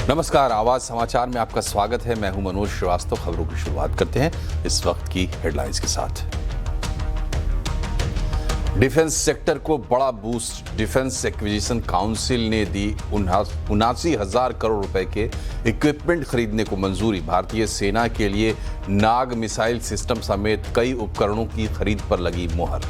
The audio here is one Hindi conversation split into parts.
नमस्कार, आवाज समाचार में आपका स्वागत है। मैं हूं मनोज श्रीवास्तव। खबरों की शुरुआत करते हैं इस वक्त की हेडलाइंस के साथ। डिफेंस सेक्टर को बड़ा बूस्ट। डिफेंस एक्विजिशन काउंसिल ने दी 79,000 करोड़ रुपए के इक्विपमेंट खरीदने को मंजूरी। भारतीय सेना के लिए नाग मिसाइल सिस्टम समेत कई उपकरणों की खरीद पर लगी मुहर।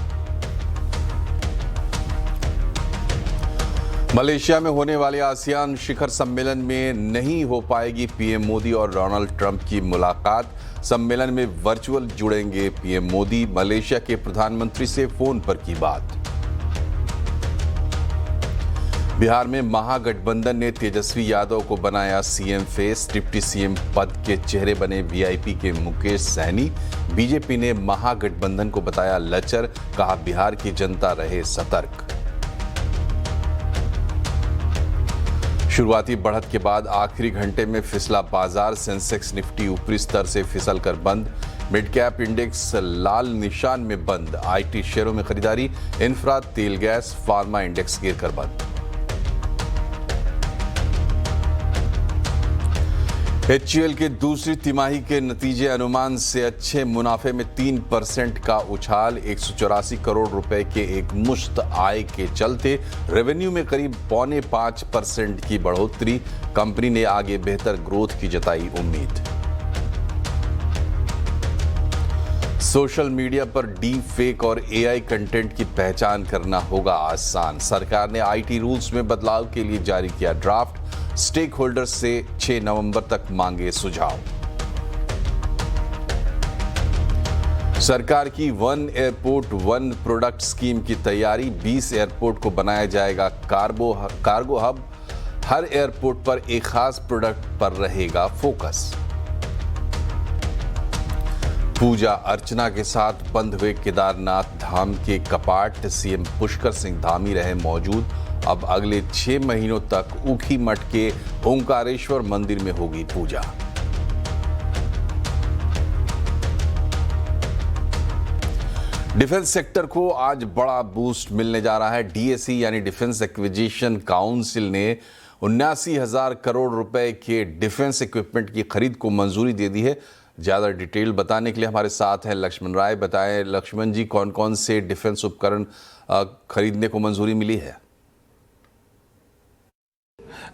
मलेशिया में होने वाले आसियान शिखर सम्मेलन में नहीं हो पाएगी पीएम मोदी और डोनाल्ड ट्रंप की मुलाकात। सम्मेलन में वर्चुअल जुड़ेंगे पीएम मोदी। मलेशिया के प्रधानमंत्री से फोन पर की बात। बिहार में महागठबंधन ने तेजस्वी यादव को बनाया सीएम फेस। डिप्टी सीएम पद के चेहरे बने वीआईपी के मुकेश सहनी। बीजेपी ने महागठबंधन को बताया लचर, कहा बिहार की जनता रहे सतर्क। शुरुआती बढ़त के बाद आखिरी घंटे में फिसला बाजार। सेंसेक्स निफ्टी ऊपरी स्तर से फिसल कर बंद। मिड कैप इंडेक्स लाल निशान में बंद। आईटी शेयरों में खरीदारी। इंफ्रा, तेल गैस, फार्मा इंडेक्स गिर कर बंद। एचयूएल के दूसरी तिमाही के नतीजे अनुमान से अच्छे। मुनाफे में 3% का उछाल। 184 करोड़ रुपए के एक मुश्त आय के चलते रेवेन्यू में करीब 4.25% की बढ़ोतरी। कंपनी ने आगे बेहतर ग्रोथ की जताई उम्मीद। सोशल मीडिया पर डीप फेक और एआई कंटेंट की पहचान करना होगा आसान। सरकार ने आईटी रूल्स में बदलाव के लिए जारी किया ड्राफ्ट। स्टेक होल्डर्स से 6 नवंबर तक मांगे सुझाव। सरकार की one airport one product scheme की तैयारी। 20 एयरपोर्ट को बनाया जाएगा कार्गो हब। हर एयरपोर्ट पर एक खास प्रोडक्ट पर रहेगा फोकस। पूजा अर्चना के साथ बंद हुए केदारनाथ धाम के कपाट। सीएम पुष्कर सिंह धामी रहे मौजूद। अब अगले 6 महीनों तक ऊखी मठ के ओंकारेश्वर मंदिर में होगी पूजा। डिफेंस सेक्टर को आज बड़ा बूस्ट मिलने जा रहा है। डीएसी यानी डिफेंस एक्विजिशन काउंसिल ने 79,000 करोड़ रुपए के डिफेंस इक्विपमेंट की खरीद को मंजूरी दे दी है। ज़्यादा डिटेल बताने के लिए हमारे साथ हैं लक्ष्मण राय। बताएं लक्ष्मण जी, कौन कौन से डिफेंस उपकरण खरीदने को मंजूरी मिली है?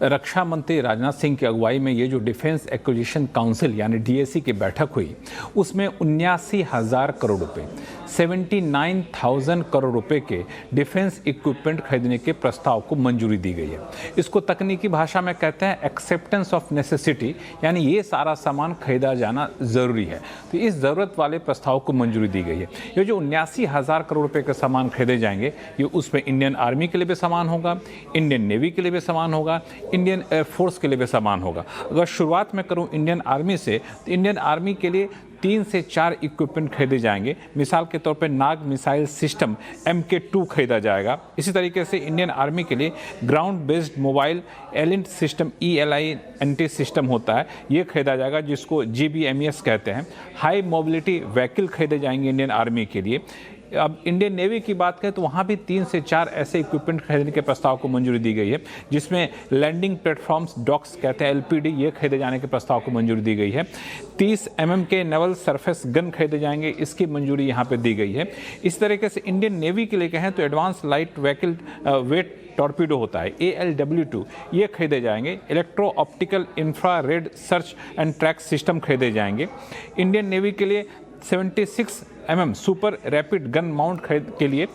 रक्षा मंत्री राजनाथ सिंह की अगुवाई में ये जो डिफेंस एक्विजिशन काउंसिल यानी डीएसी की बैठक हुई, उसमें 79,000 करोड़ रुपए 79,000 करोड़ रुपए के डिफेंस इक्विपमेंट खरीदने के प्रस्ताव को मंजूरी दी गई है। इसको तकनीकी भाषा में कहते हैं एक्सेप्टेंस ऑफ नेसेसिटी, यानी ये सारा सामान खरीदा जाना ज़रूरी है। तो इस ज़रूरत वाले प्रस्ताव को मंजूरी दी गई है। ये जो 79,000 करोड़ रुपए के सामान खरीदे जाएंगे, ये उसमें इंडियन आर्मी के लिए भी सामान होगा, इंडियन नेवी के लिए भी सामान होगा, इंडियन एयरफोर्स के लिए भी सामान होगा। अगर शुरुआत में करूं इंडियन आर्मी से, तो इंडियन आर्मी के लिए 3 से 4 इक्विपमेंट खरीदे जाएंगे। मिसाल के तौर पे नाग मिसाइल सिस्टम MK2 खरीदा जाएगा। इसी तरीके से इंडियन आर्मी के लिए ground based mobile ELINT system ELINT system होता है, ये खरीदा जाएगा, जिसको GBMES कहते हैं। हाई मोबिलिटी व्हीकल खरीदे जाएंगे इंडियन आर्मी के लिए। अब इंडियन नेवी की बात करें तो वहाँ भी 3 से 4 ऐसे इक्विपमेंट खरीदने के प्रस्ताव को मंजूरी दी गई है, जिसमें लैंडिंग प्लेटफॉर्म्स डॉक्स कहते हैं LPD, ये खरीदे जाने के प्रस्ताव को मंजूरी दी गई है। 30 mm के नेवल सरफेस गन खरीदे जाएंगे, इसकी मंजूरी यहाँ पे दी गई है। इस तरीके से इंडियन नेवी के लिए कहें तो advance light vehicle wait torpedo होता है ALW2, ये खरीदे जाएंगे। Electro optical infrared search and track system खरीदे जाएंगे। इंडियन नेवी के लिए 76 mm super rapid gun mount के लिए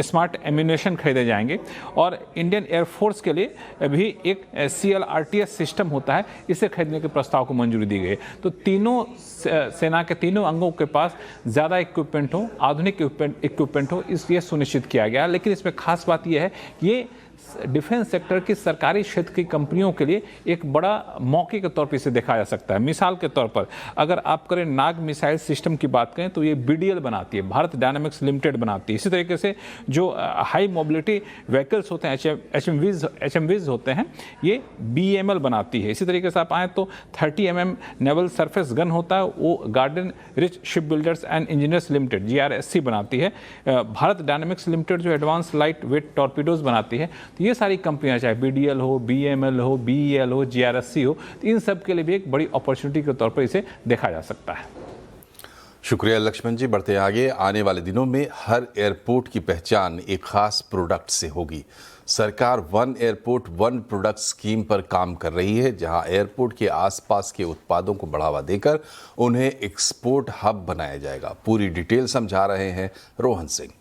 स्मार्ट एम्यूनेशन खरीदे जाएंगे। और इंडियन एयरफोर्स के लिए भी एक CLRTS सिस्टम होता है, इसे खरीदने के प्रस्ताव को मंजूरी दी गई है। तो तीनों सेना के तीनों अंगों के पास ज़्यादा इक्विपमेंट हो, आधुनिक इक्विपमेंट हो, ये सुनिश्चित किया गया। लेकिन इसमें खास बात यह है कि ये डिफेंस सेक्टर की सरकारी क्षेत्र की कंपनियों के लिए एक बड़ा मौके के तौर पर इसे देखा जा सकता है। मिसाल के तौर पर अगर आप करें नाग मिसाइल सिस्टम की बात करें तो ये BDL बनाती है, भारत डायनामिक्स लिमिटेड बनाती है। इसी तरीके से जो हाई मोबिलिटी व्हीकल्स होते हैं, HMVs होते हैं, ये BML बनाती है। इसी तरीके से आप आएँ तो 30 mm नेवल सरफेस गन होता है, वो garden rich ship builders and engineers limited GRSC बनाती है। भारत डायनामिक्स लिमिटेड जो एडवांस लाइट वेट टॉर्पीडोज बनाती है। तो ये सारी कंपनियां, चाहे BDL हो, BML हो, BEL हो, GRSC हो, तो इन सब के लिए भी एक बड़ी अपॉर्चुनिटी के तौर पर इसे देखा जा सकता है। शुक्रिया लक्ष्मण जी। बढ़ते आगे, आने वाले दिनों में हर एयरपोर्ट की पहचान एक खास प्रोडक्ट से होगी। सरकार one airport one product scheme पर काम कर रही है, जहां एयरपोर्ट के आसपास के उत्पादों को बढ़ावा देकर उन्हें एक्सपोर्ट हब बनाया जाएगा। पूरी डिटेल समझा रहे हैं रोहन सिंह।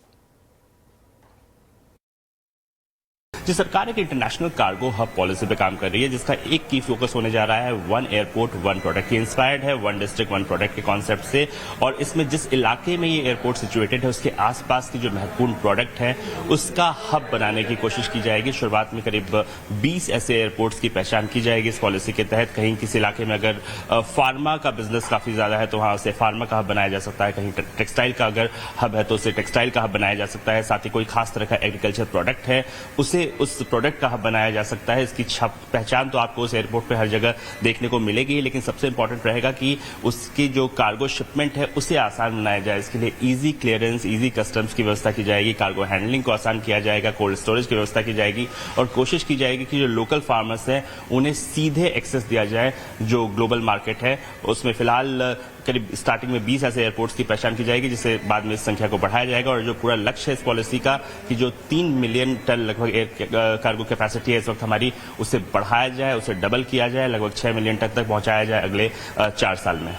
जी, सरकार एक इंटरनेशनल कार्गो हब पॉलिसी पे काम कर रही है, जिसका एक की फोकस होने जा रहा है वन एयरपोर्ट वन प्रोडक्ट। ये इंस्पायर्ड है वन डिस्ट्रिक्ट वन प्रोडक्ट के कॉन्सेप्ट से, और इसमें जिस इलाके में ये एयरपोर्ट सिचुएटेड है उसके आसपास की जो महत्वपूर्ण प्रोडक्ट है उसका हब बनाने की कोशिश की जाएगी। शुरुआत में करीब 20 ऐसे एयरपोर्ट्स की पहचान की जाएगी इस पॉलिसी के तहत। कहीं किसी इलाके में अगर फार्मा का बिजनेस काफी ज्यादा है तो वहां उसे फार्मा का हब बनाया जा सकता है। कहीं टेक्सटाइल का अगर हब है तो उसे टेक्सटाइल का हब बनाया जा सकता है। साथ ही कोई खास तरह का एग्रीकल्चर प्रोडक्ट है उसे उस प्रोडक्ट का हब बनाया जा सकता है। इसकी पहचान तो आपको उस एयरपोर्ट पे हर जगह देखने को मिलेगी, लेकिन सबसे इंपॉर्टेंट रहेगा कि उसकी जो कार्गो शिपमेंट है उसे आसान बनाया जाए। इसके लिए इजी क्लियरेंस, इजी कस्टम्स की व्यवस्था की जाएगी, कार्गो हैंडलिंग को आसान किया जाएगा, कोल्ड स्टोरेज की व्यवस्था की जाएगी, और कोशिश की जाएगी कि जो लोकल फार्मर्स हैं उन्हें सीधे एक्सेस दिया जाए जो ग्लोबल मार्केट है उसमें। फिलहाल करीब स्टार्टिंग में 20 ऐसे एयरपोर्ट्स की पहचान की जाएगी, जिससे बाद में इस संख्या को बढ़ाया जाएगा। और जो पूरा लक्ष्य है इस पॉलिसी का कि जो 3 मिलियन टन लगभग कार्गो कैपेसिटी है इस वक्त हमारी, उसे बढ़ाया जाए, उसे डबल किया जाए, लगभग 6 मिलियन टन तक पहुंचाया जाए अगले 4 साल में।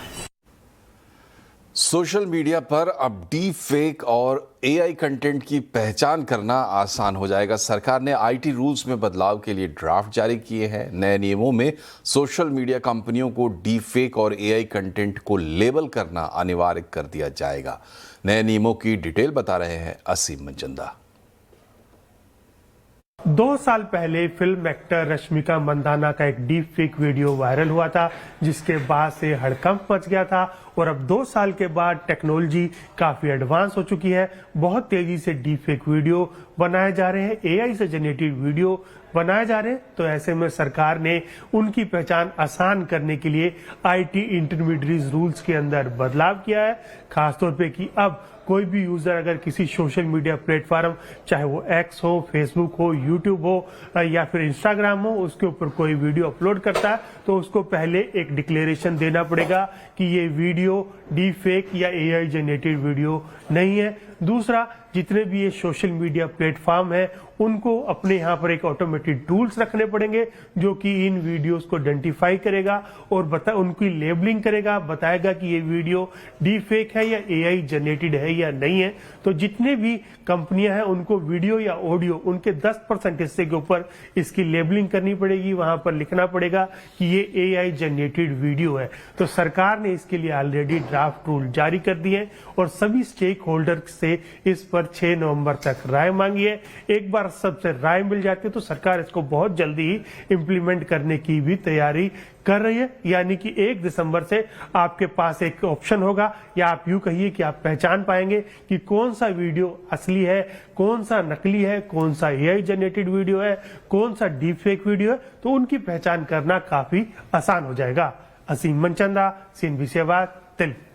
सोशल मीडिया पर अब डीप फेक और AI कंटेंट की पहचान करना आसान हो जाएगा। सरकार ने IT रूल्स में बदलाव के लिए ड्राफ्ट जारी किए हैं। नए नियमों में सोशल मीडिया कंपनियों को डीप फेक और AI कंटेंट को लेबल करना अनिवार्य कर दिया जाएगा। नए नियमों की डिटेल बता रहे हैं असीम मंचंदा। 2 साल पहले फिल्म एक्टर रश्मिका मंदाना का एक डीप फेक वीडियो वायरल हुआ था, जिसके बाद से हड़कंप मच गया था। और अब 2 साल के बाद टेक्नोलॉजी काफी एडवांस हो चुकी है। बहुत तेजी से डीप फेक वीडियो बनाए जा रहे हैं, AI से जनरेटेड वीडियो बनाए जा रहे हैं। तो ऐसे में सरकार ने उनकी पहचान आसान करने के लिए IT इंटरमीडिएट रूल्स के अंदर बदलाव किया है। खासतौर पे कि अब कोई भी यूजर अगर किसी सोशल मीडिया प्लेटफॉर्म, चाहे वो X हो, फेसबुक हो, यूट्यूब हो या फिर इंस्टाग्राम हो, उसके ऊपर कोई वीडियो अपलोड करता है तो उसको पहले एक डिक्लेरेशन देना पड़ेगा कि ये वीडियो डीप फेक या AI जनरेटेड वीडियो नहीं है। दूसरा, जितने भी ये सोशल मीडिया प्लेटफॉर्म है उनको अपने यहाँ पर एक ऑटोमेटेड टूल्स रखने पड़ेंगे जो कि इन वीडियोस को आइडेंटिफाई करेगा और उनकी लेबलिंग करेगा, बताएगा कि ये वीडियो डीप फेक है या AI जनरेटेड है या नहीं है। तो जितने भी कंपनियां हैं उनको वीडियो या ऑडियो उनके 10% हिस्से के ऊपर इसकी लेबलिंग करनी पड़ेगी, वहां पर लिखना पड़ेगा कि ये AI जनरेटेड वीडियो है। तो सरकार ने इसके लिए ऑलरेडी ड्राफ्ट रूल जारी कर दिए और सभी स्टेक होल्डर से इस पर 6 नवंबर तक राय मांगी है। एक बार सबसे राय मिल जाती है तो सरकार इसको बहुत जल्दी ही इंप्लीमेंट करने की भी तैयारी कर रही है। यानी कि 1 दिसंबर से आपके पास एक ऑप्शन होगा, या आप यूं कहिए कि आप पहचान पाएंगे कि कौन सा वीडियो असली है, कौन सा नकली है, कौन सा AI जनरेटेड वीडियो है, कौन सा डीप फेक वीडियो है। तो उनकी पहचान करना काफी आसान हो जाएगा। असीम मंचंदा, CNBC से बात, दिल्ली।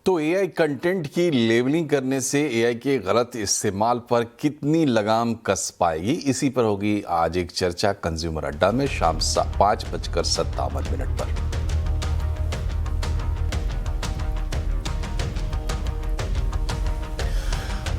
तो AI कंटेंट की लेबलिंग करने से AI के गलत इस्तेमाल पर कितनी लगाम कस पाएगी, इसी पर होगी आज एक चर्चा कंज्यूमर अड्डा में शाम 5:57 पर।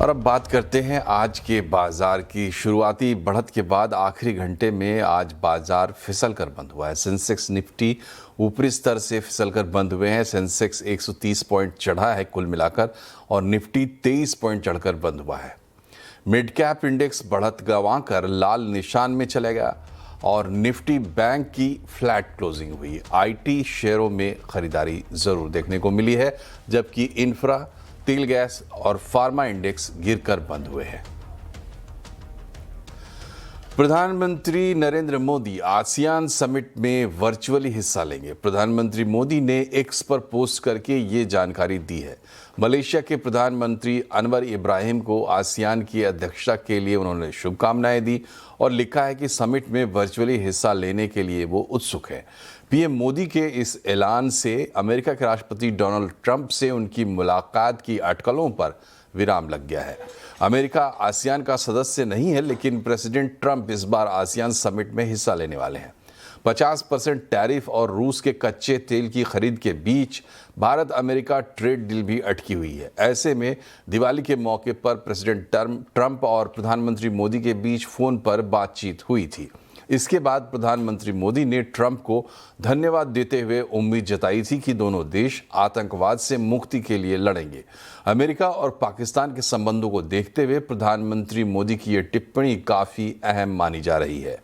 और अब बात करते हैं आज के बाजार की। शुरुआती बढ़त के बाद आखिरी घंटे में आज बाजार फिसल कर बंद हुआ है। सेंसेक्स निफ्टी ऊपरी स्तर से फिसलकर बंद हुए हैं। सेंसेक्स 130 पॉइंट चढ़ा है कुल मिलाकर और निफ्टी 23 पॉइंट चढ़कर बंद हुआ है। मिड कैप इंडेक्स बढ़त गंवाकर लाल निशान में चला गया और निफ्टी बैंक की फ्लैट क्लोजिंग हुई। IT शेयरों में खरीदारी जरूर देखने को मिली है, जबकि इंफ्रा, तेल गैस और फार्मा इंडेक्स गिरकर बंद हुए हैं। प्रधानमंत्री नरेंद्र मोदी आसियान समिट में वर्चुअली हिस्सा लेंगे। प्रधानमंत्री मोदी ने एक्स पर पोस्ट करके ये जानकारी दी है। मलेशिया के प्रधानमंत्री अनवर इब्राहिम को आसियान की अध्यक्षता के लिए उन्होंने शुभकामनाएं दी और लिखा है कि समिट में वर्चुअली हिस्सा लेने के लिए वो उत्सुक है। पीएम मोदी के इस ऐलान से अमेरिका के राष्ट्रपति डोनाल्ड ट्रंप से उनकी मुलाकात की अटकलों पर विराम लग गया है। अमेरिका आसियान का सदस्य नहीं है, लेकिन प्रेसिडेंट ट्रंप इस बार आसियान समिट में हिस्सा लेने वाले हैं। 50% टैरिफ और रूस के कच्चे तेल की खरीद के बीच भारत अमेरिका ट्रेड डील भी अटकी हुई है। ऐसे में दिवाली के मौके पर प्रेसिडेंट ट्रंप और प्रधानमंत्री मोदी के बीच फोन पर बातचीत हुई थी। इसके बाद प्रधानमंत्री मोदी ने ट्रंप को धन्यवाद देते हुए उम्मीद जताई थी कि दोनों देश आतंकवाद से मुक्ति के लिए लड़ेंगे। अमेरिका और पाकिस्तान के संबंधों को देखते हुए प्रधानमंत्री मोदी की ये टिप्पणी काफ़ी अहम मानी जा रही है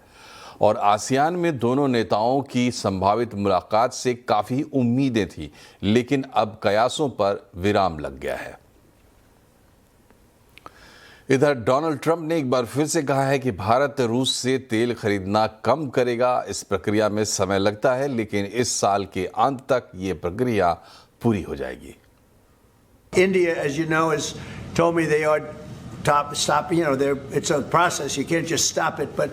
और आसियान में दोनों नेताओं की संभावित मुलाकात से काफ़ी उम्मीदें थी, लेकिन अब कयासों पर विराम लग गया है। इधर डोनाल्ड ट्रंप ने एक बार फिर से कहा है कि भारत रूस से तेल खरीदना कम करेगा। इस प्रक्रिया में समय लगता है, लेकिन इस साल के अंत तक ये प्रक्रिया पूरी हो जाएगी। India, as you know, has told me they are stop. You know, it's a process. You can't just stop it. But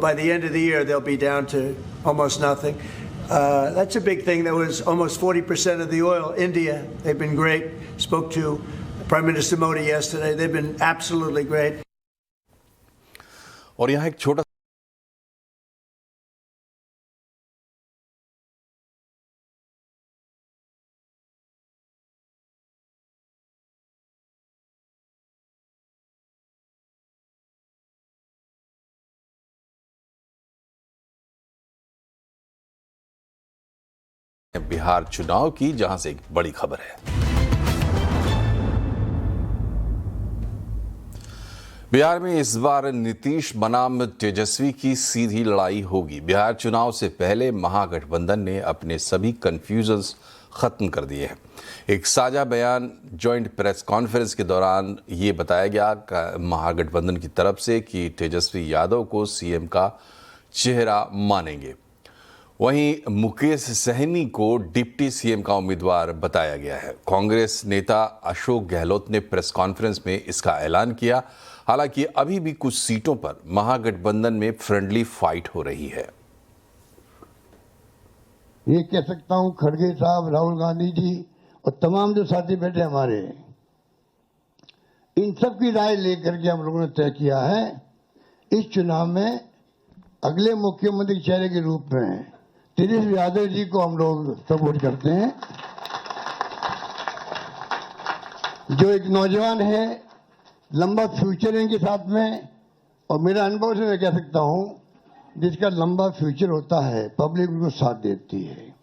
by the end of the year, they'll be down to almost nothing. That's a big thing. There was almost 40% of the oil. India, they've been great. Spoke to Prime Minister Modi yesterday. They've been absolutely great. और यहाँ एक छोटा बिहार चुनाव की, जहां से एक बड़ी खबर है। बिहार में इस बार नीतीश बनाम तेजस्वी की सीधी लड़ाई होगी। बिहार चुनाव से पहले महागठबंधन ने अपने सभी कंफ्यूजन्स खत्म कर दिए हैं। एक साझा बयान जॉइंट प्रेस कॉन्फ्रेंस के दौरान ये बताया गया महागठबंधन की तरफ से कि तेजस्वी यादव को सीएम का चेहरा मानेंगे। वहीं मुकेश सहनी को डिप्टी सीएम का उम्मीदवार बताया गया है। कांग्रेस नेता अशोक गहलोत ने प्रेस कॉन्फ्रेंस में इसका ऐलान किया। हालांकि अभी भी कुछ सीटों पर महागठबंधन में फ्रेंडली फाइट हो रही है। ये कह सकता हूं, खड़गे साहब, राहुल गांधी जी और तमाम जो साथी बैठे हमारे, इन सब की राय लेकर के हम लोगों ने तय किया है इस चुनाव में अगले मुख्यमंत्री के चेहरे के रूप में तेजस्वी यादव जी को हम लोग सपोर्ट करते हैं। जो एक नौजवान है, लंबा फ्यूचर है इनके साथ में, और मेरा अनुभव से मैं कह सकता हूं जिसका लंबा फ्यूचर होता है पब्लिक उनको साथ देती है।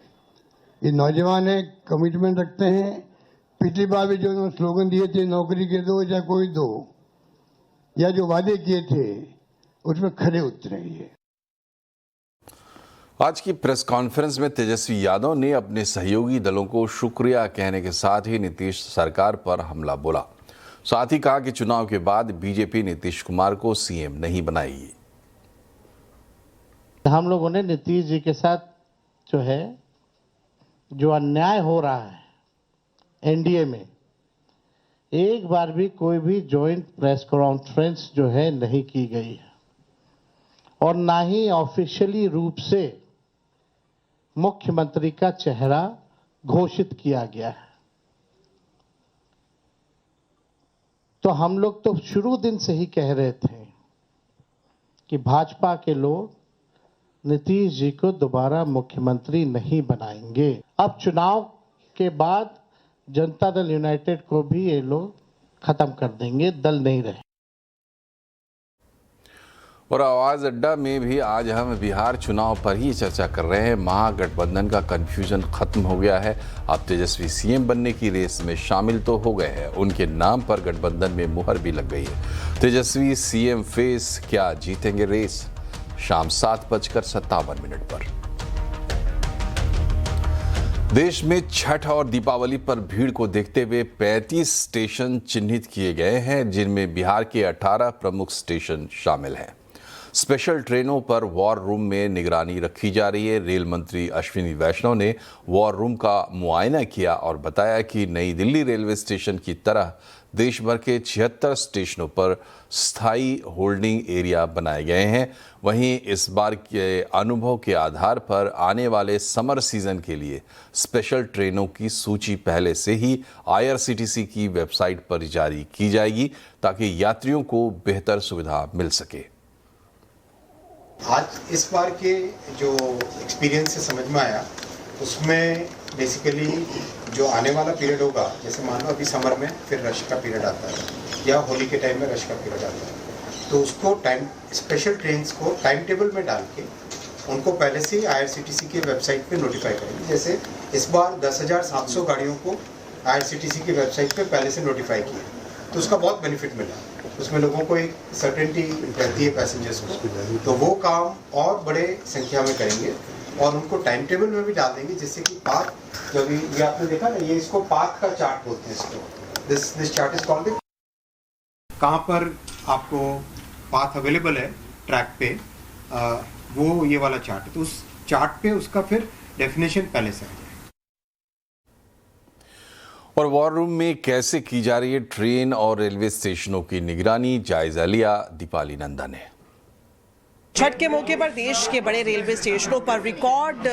ये नौजवान है, कमिटमेंट रखते हैं। पिछली बार भी जो उन्होंने स्लोगन दिए थे, नौकरी के दो या कोई दो, या जो वादे किए थे उसमें खरे उतरे ये। आज की प्रेस कॉन्फ्रेंस में तेजस्वी यादव ने अपने सहयोगी दलों को शुक्रिया कहने के साथ ही नीतीश सरकार पर हमला बोला। साथ ही कहा कि चुनाव के बाद बीजेपी नीतीश कुमार को सीएम नहीं बनाएगी। हम लोगों ने नीतीश जी के साथ जो है, जो अन्याय हो रहा है एनडीए में, एक बार भी कोई भी जॉइंट प्रेस कॉन्फ्रेंस जो है नहीं की गई है और ना ही ऑफिशियली रूप से मुख्यमंत्री का चेहरा घोषित किया गया है। तो हम लोग तो शुरू दिन से ही कह रहे थे कि भाजपा के लोग नीतीश जी को दोबारा मुख्यमंत्री नहीं बनाएंगे। अब चुनाव के बाद जनता दल यूनाइटेड को भी ये लोग खत्म कर देंगे, दल नहीं रहे। और आवाज अड्डा में भी आज हम बिहार चुनाव पर ही चर्चा कर रहे हैं। महागठबंधन का कंफ्यूजन खत्म हो गया है। अब तेजस्वी सीएम बनने की रेस में शामिल तो हो गए हैं, उनके नाम पर गठबंधन में मुहर भी लग गई है। तेजस्वी सीएम फेस, क्या जीतेंगे रेस? शाम 7:57 पर। देश में छठ और दीपावली पर भीड़ को देखते हुए 35 स्टेशन चिन्हित किए गए हैं, जिनमें बिहार के 18 प्रमुख स्टेशन शामिल हैं। स्पेशल ट्रेनों पर वॉर रूम में निगरानी रखी जा रही है। रेल मंत्री अश्विनी वैष्णव ने वॉर रूम का मुआयना किया और बताया कि नई दिल्ली रेलवे स्टेशन की तरह देश भर के 76 स्टेशनों पर स्थायी होल्डिंग एरिया बनाए गए हैं। वहीं इस बार के अनुभव के आधार पर आने वाले समर सीजन के लिए स्पेशल ट्रेनों की सूची पहले से ही IRCTC की वेबसाइट पर जारी की जाएगी ताकि यात्रियों को बेहतर सुविधा मिल सके। आज इस बार के जो एक्सपीरियंस से समझ में आया उसमें बेसिकली जो आने वाला पीरियड होगा, जैसे मान लो अभी समर में फिर रश का पीरियड आता है या होली के टाइम में रश का पीरियड आता है, तो उसको टाइम स्पेशल ट्रेन्स को टाइम टेबल में डाल के उनको पहले से IRCTC की वेबसाइट पे नोटिफाई करेंगे। जैसे इस बार 10,700 गाड़ियों को IRCTC की वेबसाइट पे पहले से नोटिफाई किया, तो उसका बहुत बेनिफिट मिला। उसमें लोगों को एक सर्टेनिटी रहती है पैसेंजर्स को, तो वो काम और बड़े संख्या में करेंगे और उनको टाइम टेबल में भी डाल देंगे, जिससे कि पाथ, जो भी ये आपने देखा ना, ये इसको पाथ का चार्ट बोलते हैं इसको। दिस चार्ट इज कॉल्ड कहाँ पर आपको पाथ अवेलेबल है ट्रैक पे, वो ये वाला चार्ट है, तो उस चार्ट पे उसका फिर डेफिनेशन पहले से है। और वॉर रूम में कैसे की जा रही है ट्रेन और रेलवे स्टेशनों की निगरानी, जायजा लिया दीपाली नंदा ने। छठ के मौके पर देश के बड़े रेलवे स्टेशनों पर रिकॉर्ड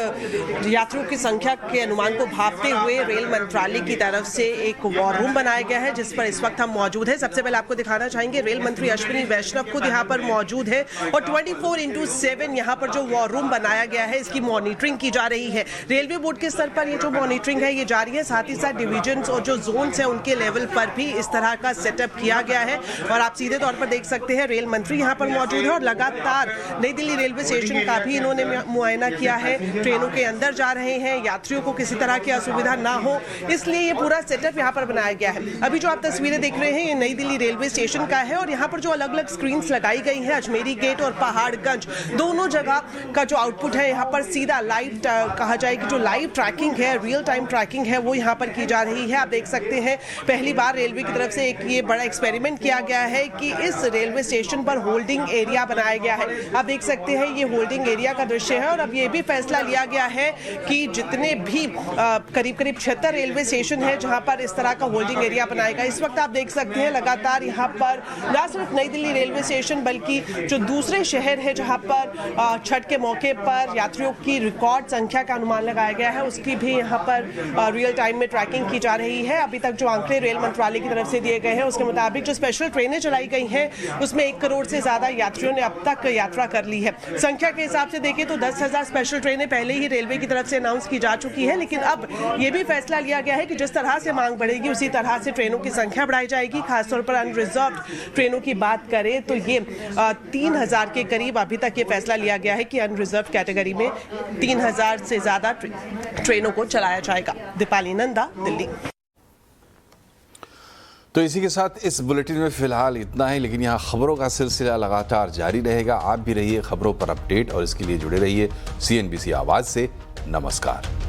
यात्रियों की संख्या के अनुमान को भांपते हुए रेल मंत्रालय की तरफ से एक वॉर रूम बनाया गया है, जिस पर इस वक्त हम मौजूद हैं। सबसे पहले आपको दिखाना चाहेंगे, रेल मंत्री अश्विनी वैष्णव खुद यहाँ पर मौजूद है और 24/7 यहाँ पर जो वॉर रूम बनाया गया है इसकी मॉनिटरिंग की जा रही है। रेलवे बोर्ड के स्तर पर ये जो मॉनिटरिंग है ये जारी है, साथ ही साथ डिविजन और जो जोन्स है उनके लेवल पर भी इस तरह का सेटअप किया गया है। और आप सीधे तौर पर देख सकते हैं रेल मंत्री यहाँ पर मौजूद है और लगातार नई दिल्ली रेलवे स्टेशन का भी इन्होंने मुआयना किया है। ट्रेनों के अंदर जा रहे हैं, यात्रियों को किसी तरह की असुविधा ना हो, इसलिए ये पूरा सेटअप यहाँ पर बनाया गया है। अभी जो आप तस्वीरें देख रहे हैं ये नई दिल्ली रेलवे स्टेशन का है और यहाँ पर जो अलग अलग स्क्रीन्स लगाई गई है, अजमेरी गेट और पहाड़गंज दोनों जगह का जो आउटपुट है यहाँ पर सीधा लाइव कहा जाए कि जो लाइव ट्रैकिंग है, रियल टाइम ट्रैकिंग है, वो यहाँ पर की जा रही है। आप देख सकते हैं पहली बार रेलवे की तरफ से एक ये बड़ा एक्सपेरिमेंट किया गया है कि इस रेलवे स्टेशन पर होल्डिंग एरिया बनाया गया है। आप देख सकते हैं ये होल्डिंग एरिया का दृश्य है और अब ये भी फैसला लिया गया है कि जितने भी करीब 76 रेलवे स्टेशन है जहां पर इस तरह का होल्डिंग एरिया बनाएगा। इस वक्त आप देख सकते हैं लगातार यहां पर न सिर्फ नई दिल्ली रेलवे स्टेशन बल्कि जो दूसरे शहर है जहां पर छठ के मौके पर यात्रियों की रिकॉर्ड संख्या का अनुमान लगाया गया है उसकी भी यहां पर रियल टाइम में ट्रैकिंग की जा रही है। अभी तक जो आंकड़े रेल मंत्रालय की तरफ से दिए गए हैं उसके मुताबिक जो स्पेशल ट्रेनें चलाई गई हैं उसमें 1 करोड़ से ज्यादा यात्रियों ने अब तक यात्रा कर ली है। संख्या के हिसाब से देखें तो 10,000 स्पेशल ट्रेनें पहले ही रेलवे की तरफ से अनाउंस की जा चुकी है, लेकिन अब ये भी फैसला लिया गया है कि जिस तरह से मांग बढ़ेगी उसी तरह से ट्रेनों की संख्या बढ़ाई जाएगी। खासतौर पर अनरिजर्व्ड ट्रेनों की बात करें तो ये 3,000 के करीब अभी तक ये फैसला लिया गया है कि अनरिजर्व्ड कैटेगरी में 3,000 से ज्यादा ट्रेनों को चलाया जाएगा। दीपाली नंदा, दिल्ली। तो इसी के साथ इस बुलेटिन में फिलहाल इतना ही, लेकिन यहाँ खबरों का सिलसिला लगातार जारी रहेगा। आप भी रहिए खबरों पर अपडेट और इसके लिए जुड़े रहिए CNBC आवाज़ से। नमस्कार।